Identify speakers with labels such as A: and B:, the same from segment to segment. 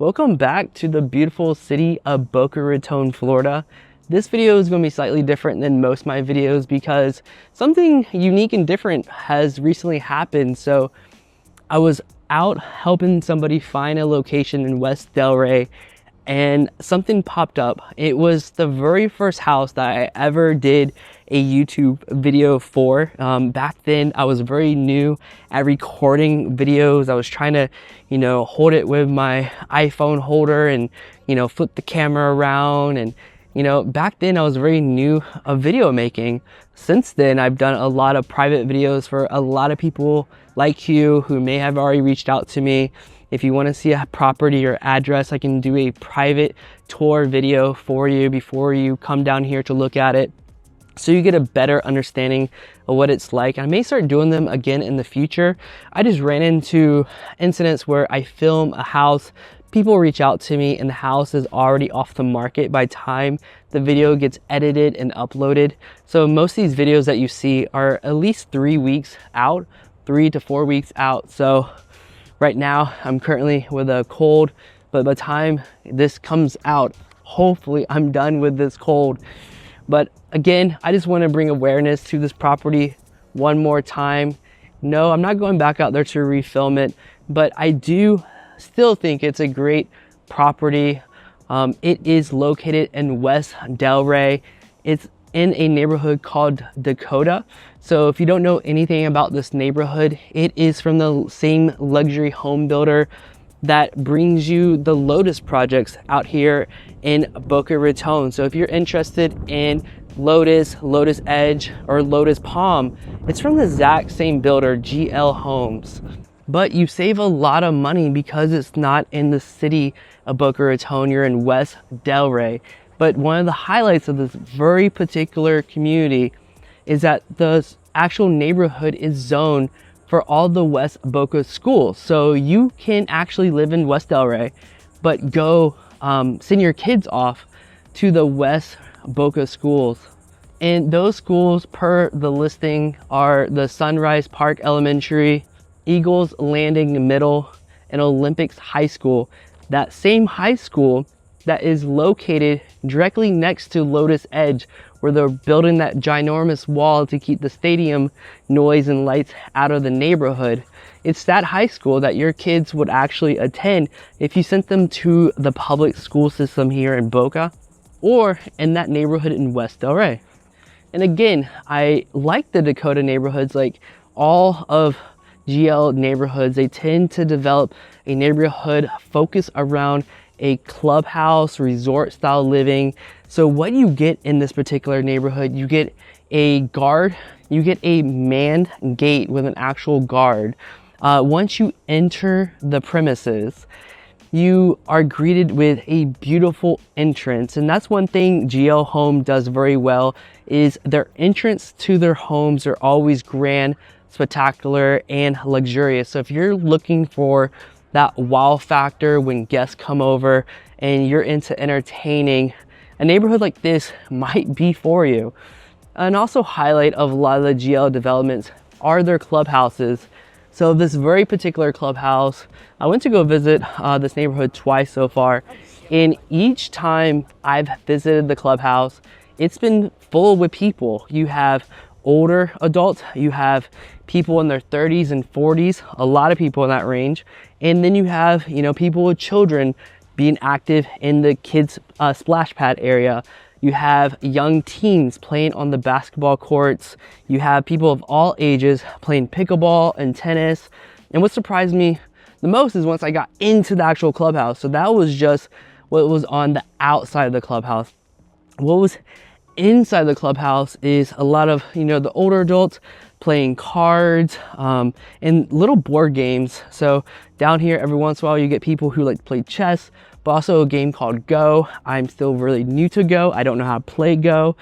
A: Welcome back to the beautiful city of Boca Raton, Florida. This video is going to be slightly different than most of my videos because something unique and different has recently happened. So I was out helping somebody find a location in West Delray and something popped up. It was the very first house that I ever did a YouTube video for. Back then I was very new at recording videos. I was trying to, hold it with my iPhone holder and, flip the camera around. And, back then I was very new of video making. Since then, I've done a lot of private videos for a lot of people like you who may have already reached out to me. If you want to see a property or address, I can do a private tour video for you before you come down here to look at it, so you get a better understanding of what it's like. I may start doing them again in the future. I just ran into incidents where I film a house, people reach out to me, and the house is already off the market by the time the video gets edited and uploaded. So most of these videos that you see are at least 3 weeks out, 3 to 4 weeks out. So right now I'm currently with a cold, but by the time this comes out, hopefully I'm done with this cold. But again, I just want to bring awareness to this property one more time. No, I'm not going back out there to refilm it, but I do still think it's a great property. It is located in West Delray. It's in a neighborhood called Dakota. So if you don't know anything about this neighborhood, it is from the same luxury home builder that brings you the Lotus projects out here in Boca Raton. So if you're interested in Lotus, Lotus Edge, or Lotus Palm, it's from the exact same builder, GL Homes. But you save a lot of money because it's not in the city of Boca Raton, you're in West Delray. But one of the highlights of this very particular community is that the actual neighborhood is zoned for all the West Boca schools. So you can actually live in West Delray, but go send your kids off to the West Boca schools. And those schools, per the listing, are the Sunrise Park Elementary, Eagles Landing Middle, and Olympics High School. That same high school that is located directly next to Lotus Edge, where they're building that ginormous wall to keep the stadium noise and lights out of the neighborhood. It's that high school that your kids would actually attend if you sent them to the public school system here in Boca or in that neighborhood in West Delray. And again, I like the Dakota neighborhoods. Like all of GL neighborhoods, they tend to develop a neighborhood focused around a clubhouse, resort style living. So what you get in this particular neighborhood, you get a guard, you get a manned gate with an actual guard. Once you enter the premises, you are greeted with a beautiful entrance. And that's one thing GL Home does very well, is their entrance to their homes are always grand, spectacular, and luxurious. So if you're looking for that wow factor when guests come over and you're into entertaining, a neighborhood like this might be for you. And also highlight of a lot of the GL developments are their clubhouses. So this very particular clubhouse, I went to go visit this neighborhood twice so far, and each time I've visited the clubhouse, it's been full with people. You have older adults, you have people in their 30s and 40s, a lot of people in that range. And then you have, people with children being active in the kids splash pad area. You have young teens playing on the basketball courts. You have people of all ages playing pickleball and tennis. And what surprised me the most is once I got into the actual clubhouse. So that was just what was on the outside of the clubhouse. What was inside the clubhouse is a lot of, the older adults playing cards and little board games. So down here, every once in a while, you get people who like to play chess, but also a game called Go. I'm still really new to Go. I don't know how to play Go,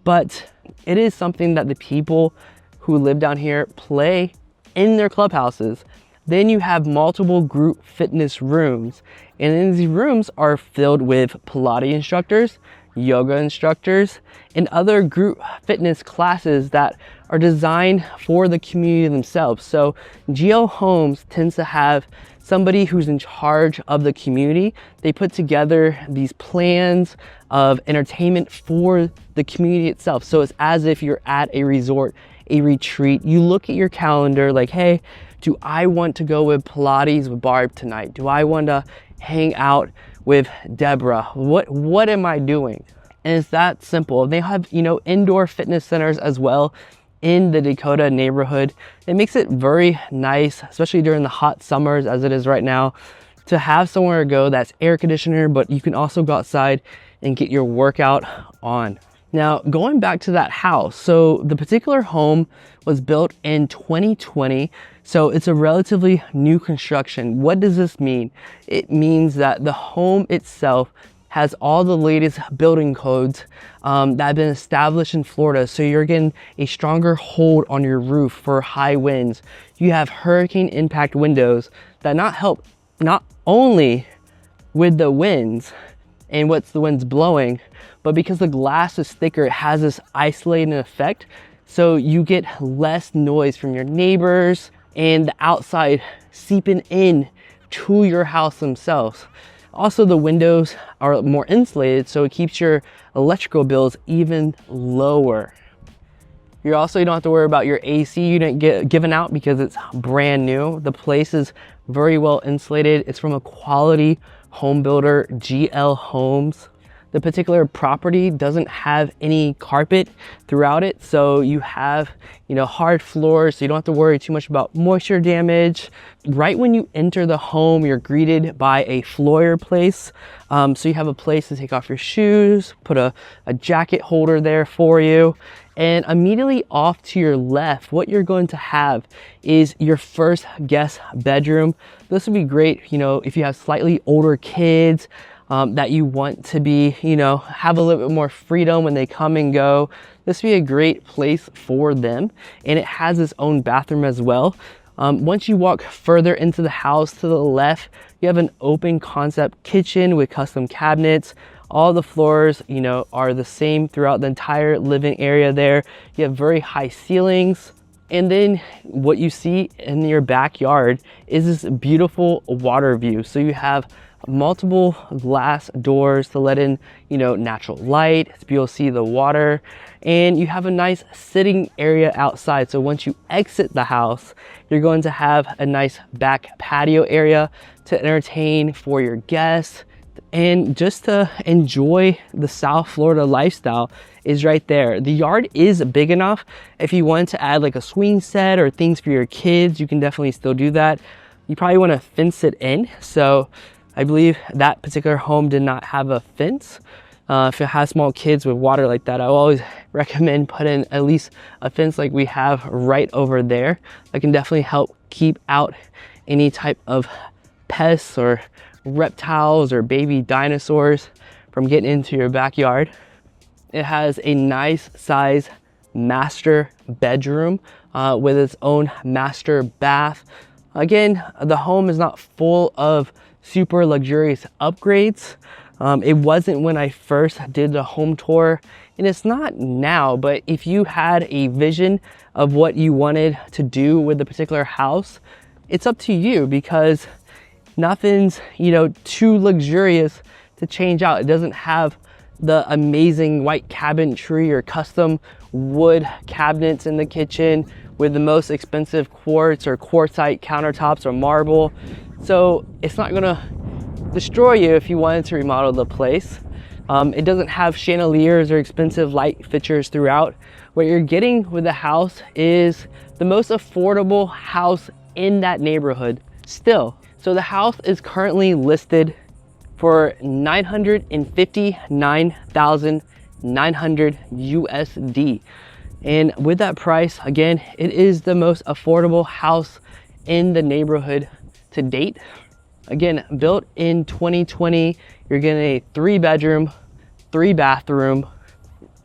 A: but it is something that the people who live down here play in their clubhouses. Then you have multiple group fitness rooms, and then these rooms are filled with Pilates instructors, yoga instructors, and other group fitness classes that are designed for the community themselves. So GL Homes tends to have somebody who's in charge of the community. They put together these plans of entertainment for the community itself. So it's as if you're at a resort, a retreat. You look at your calendar like, hey, do I want to go with Pilates with Barb tonight? Do I want to hang out with Deborah? What am I doing? And it's that simple. They have, indoor fitness centers as well in the Dakota neighborhood. It makes it very nice, especially during the hot summers as it is right now, to have somewhere to go that's air conditioner, but you can also go outside and get your workout on. Now, going back to that house, so the particular home was built in 2020, so it's a relatively new construction. What does this mean? It means that the home itself has all the latest building codes that have been established in Florida. So you're getting a stronger hold on your roof for high winds. You have hurricane impact windows that help not only with the winds and what's the winds blowing, but because the glass is thicker, it has this isolating effect. So you get less noise from your neighbors and the outside seeping in to your house themselves. Also, the windows are more insulated, so it keeps your electrical bills even lower. You don't have to worry about your AC unit given out because it's brand new. The place is very well insulated. It's from a quality home builder, GL Homes. The particular property doesn't have any carpet throughout it, so you have hard floors, so you don't have to worry too much about moisture damage. Right when you enter the home, you're greeted by a floor place, so you have a place to take off your shoes, put a jacket holder there for you. And immediately off to your left, what you're going to have is your first guest bedroom. This would be great, if you have slightly older kids, that you want to be, have a little bit more freedom when they come and go. This would be a great place for them. And it has its own bathroom as well. Once you walk further into the house to the left, you have an open concept kitchen with custom cabinets. All the floors, are the same throughout the entire living area there. You have very high ceilings. And then what you see in your backyard is this beautiful water view. So you have multiple glass doors to let in, natural light, to be able to see the water. And you have a nice sitting area outside. So once you exit the house, you're going to have a nice back patio area to entertain for your guests. And just to enjoy the South Florida lifestyle is right there. The yard is big enough. If you want to add like a swing set or things for your kids, you can definitely still do that. You probably want to fence it in. So I believe that particular home did not have a fence. If it has small kids with water like that, I will always recommend putting at least a fence like we have right over there. That can definitely help keep out any type of pests or reptiles or baby dinosaurs from getting into your backyard. It has a nice size master bedroom with its own master bath. Again, the home is not full of super luxurious upgrades. It wasn't when I first did the home tour, and it's not now, but if you had a vision of what you wanted to do with the particular house, it's up to you, because nothing's, too luxurious to change out. It doesn't have the amazing white cabinetry or custom wood cabinets in the kitchen with the most expensive quartz or quartzite countertops or marble. So it's not gonna destroy you if you wanted to remodel the place. It doesn't have chandeliers or expensive light fixtures throughout. What you're getting with the house is the most affordable house in that neighborhood still. So the house is currently listed for $959,900 USD. And with that price, again, it is the most affordable house in the neighborhood to date. Again, built in 2020, you're getting a 3-bedroom, 3-bathroom,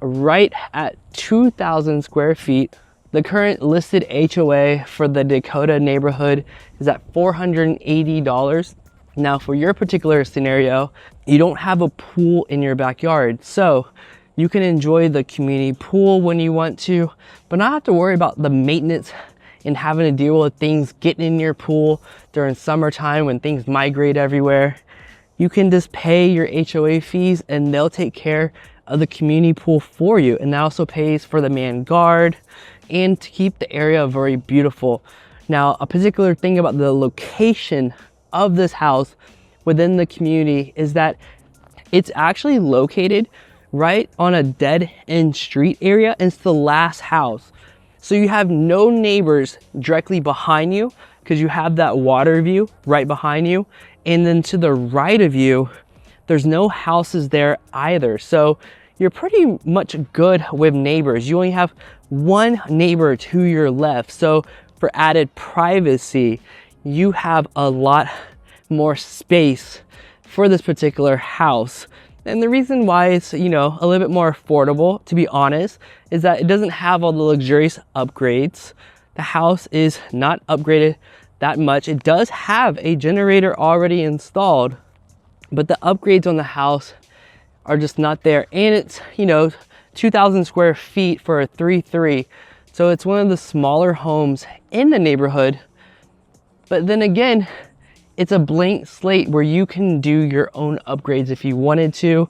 A: right at 2,000 square feet. The current listed HOA for the Dakota neighborhood is at $480. Now, for your particular scenario, you don't have a pool in your backyard, so you can enjoy the community pool when you want to, but not have to worry about the maintenance and having to deal with things getting in your pool during summertime when things migrate everywhere. You can just pay your HOA fees and they'll take care of the community pool for you. And that also pays for the man guard and to keep the area very beautiful. Now, a particular thing about the location of this house within the community is that it's actually located right on a dead end street area, and it's the last house. So you have no neighbors directly behind you because you have that water view right behind you. And then to the right of you, there's no houses there either. So you're pretty much good with neighbors. You only have one neighbor to your left. So for added privacy, you have a lot more space for this particular house. And the reason why it's, you know, a little bit more affordable, to be honest, is that it doesn't have all the luxurious upgrades. The house is not upgraded that much. It does have a generator already installed, but the upgrades on the house are just not there. And it's, you know, 2,000 square feet for a 3-3. So it's one of the smaller homes in the neighborhood. But then again, it's a blank slate where you can do your own upgrades if you wanted to.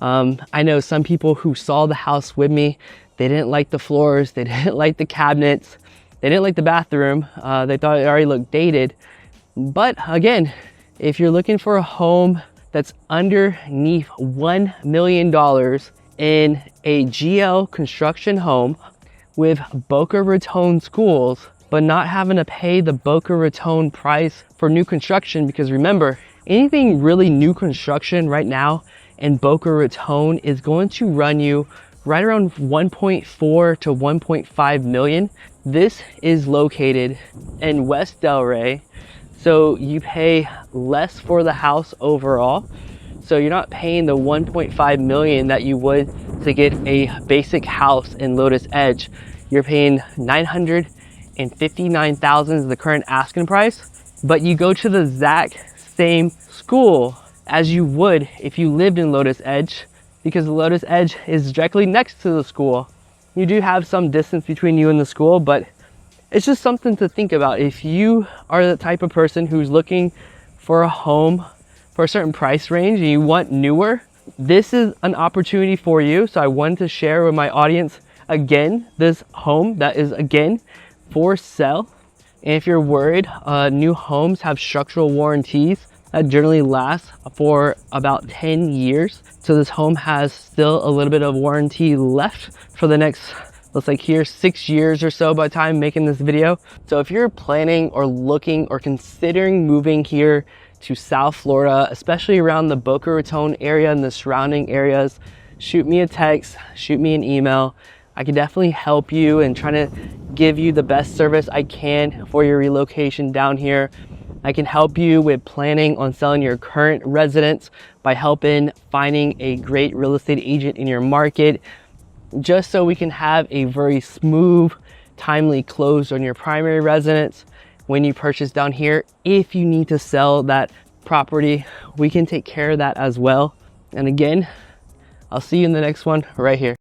A: I know some people who saw the house with me, they didn't like the floors, they didn't like the cabinets, they didn't like the bathroom. They thought it already looked dated. But again, if you're looking for a home that's underneath $1 million in a GL construction home with Boca Raton schools, but not having to pay the Boca Raton price for new construction, because remember, anything really new construction right now in Boca Raton is going to run you right around 1.4 to 1.5 million. This is located in West Delray, so you pay less for the house overall. So you're not paying the 1.5 million that you would to get a basic house in Lotus Edge. You're paying 959,000 is the current asking price, but you go to the exact same school as you would if you lived in Lotus Edge, because the Lotus Edge is directly next to the school. You do have some distance between you and the school, but it's just something to think about. If you are the type of person who's looking for a home for a certain price range and you want newer, this is an opportunity for you. So I wanted to share with my audience again this home that is again for sale. And if you're worried, new homes have structural warranties that generally last for about 10 years. So this home has still a little bit of warranty left for the next, looks like here, 6 years or so by the time making this video. So if you're planning or looking or considering moving here to South Florida, especially around the Boca Raton area and the surrounding areas, shoot me a text, shoot me an email. I can definitely help you and try to give you the best service I can for your relocation down here. I can help you with planning on selling your current residence by helping finding a great real estate agent in your market, just so we can have a very smooth, timely close on your primary residence when you purchase down here. If you need to sell that property, we can take care of that as well. And again, I'll see you in the next one right here.